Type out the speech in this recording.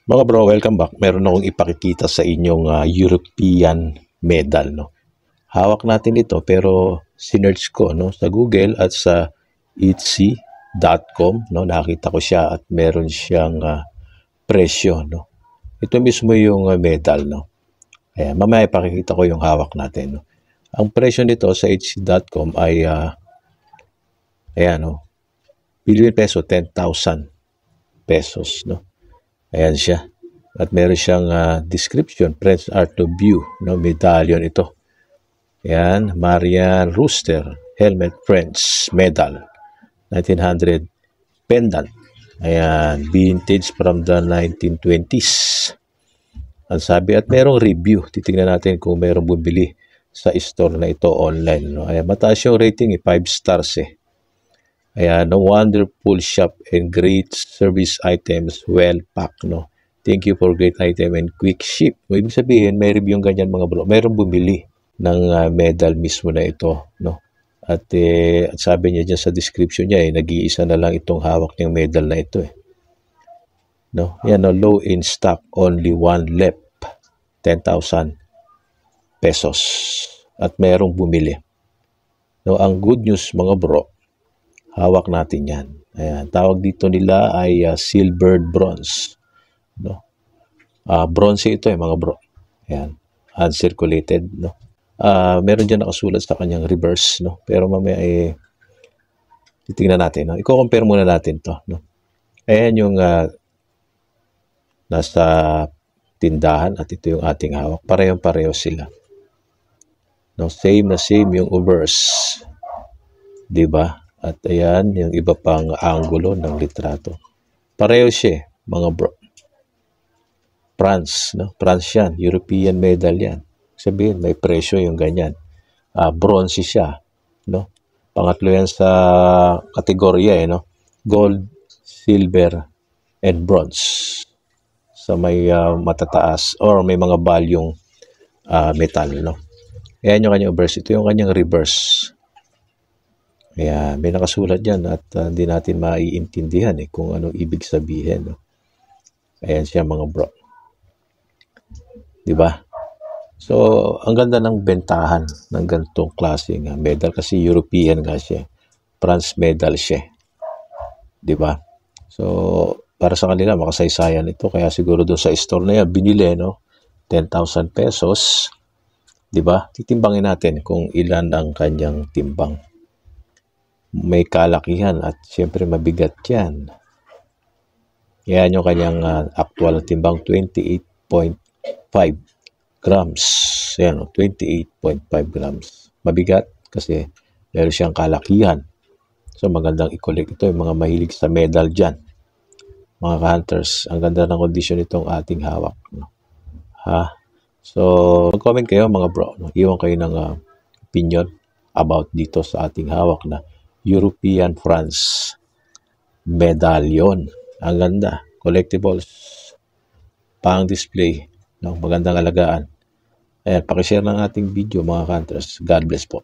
Mga bro, welcome back. Meron akong ipakikita sa inyong European medal, no. Hawak natin ito pero sinearch ko, no, sa Google at sa etsy.com, no. Nakita ko siya at meron siyang presyo, no. Ito mismo yung medal, no. Ayan, mamaya ipakikita ko yung hawak natin, no. Ang presyo nito sa etsy.com ay ayan, no. Philippine peso 10,000 pesos, no. Ayan siya. At meron siyang description, French Art of View, no, medallion ito. Ayan, Marian Rooster, Helmet French Medal, 1900 pendant. Ayan, vintage from the 1920s. Ang sabi, at merong review. Titingnan natin kung merong bumili sa store na ito online. No? Ayan, mataas yung rating, 5 stars eh. Ayan, no, wonderful shop and great service items, well packed, no. Thank you for great item and quick ship. So, ibig sabihin, may review ganyan mga bro. Mayroong bumili ng medal mismo na ito, no. At sabi niya dyan sa description niya, nag-iisa na lang itong hawak niyang medal na ito, no. Yan, no, low in stock, only one left, 10,000 pesos. At mayroong bumili. No, ang good news mga bro, hawak natin yan. Ayan, tawag dito nila ay silvered bronze. No? Bronze ito mga bro. Ayan, uncirculated. No? Meron dyan nakasulat sa kanyang reverse. No? Pero mamaya titingnan natin. No? I-compare muna natin to. No? Ayan yung nasa tindahan at ito yung ating hawak. Parehong-pareho sila. No? Same na same yung obverse. Diba? At ayan, yung iba pang angulo ng litrato. Pareho siya, mga bro. France, no? France yan. European medal yan. Sabihin, may presyo yung ganyan. Bronze siya, no? Pangatlo yan sa kategorya, no? Gold, silver, and bronze. Sa may matataas or may mga balyong metal, no? Ayan yung kanyang reverse. Ito yung kanyang reverse. Kaya may nakasulat dyan at hindi natin maiintindihan kung anong ibig sabihin. No? Ayan siya mga bro. Diba? So, ang ganda ng bentahan ng ganitong klaseng medal kasi European nga siya. France medal siya. Diba? So, para sa kanila, makasaysayan ito. Kaya siguro doon sa store na yan, binili, no? 10,000 pesos. Diba? Titimbangin natin kung ilan ang kanyang timbang. May kalakihan at siyempre mabigat yan. Yan yung kanyang actual timbang, 28.5 grams. Yan, 28.5 grams. Mabigat kasi meron siyang kalakihan. So magandang i-collect ito yung mga mahilig sa medal dyan. Mga hunters, ang ganda ng condition itong ating hawak. No? So mag-comment kayo mga bro. No? Iwan kayo ng opinion about dito sa ating hawak na European France medallion. Ang ganda. Collectibles. Pang display. No? Magandang alagaan. Ayan, pakishare ng ating video mga hunters. God bless po.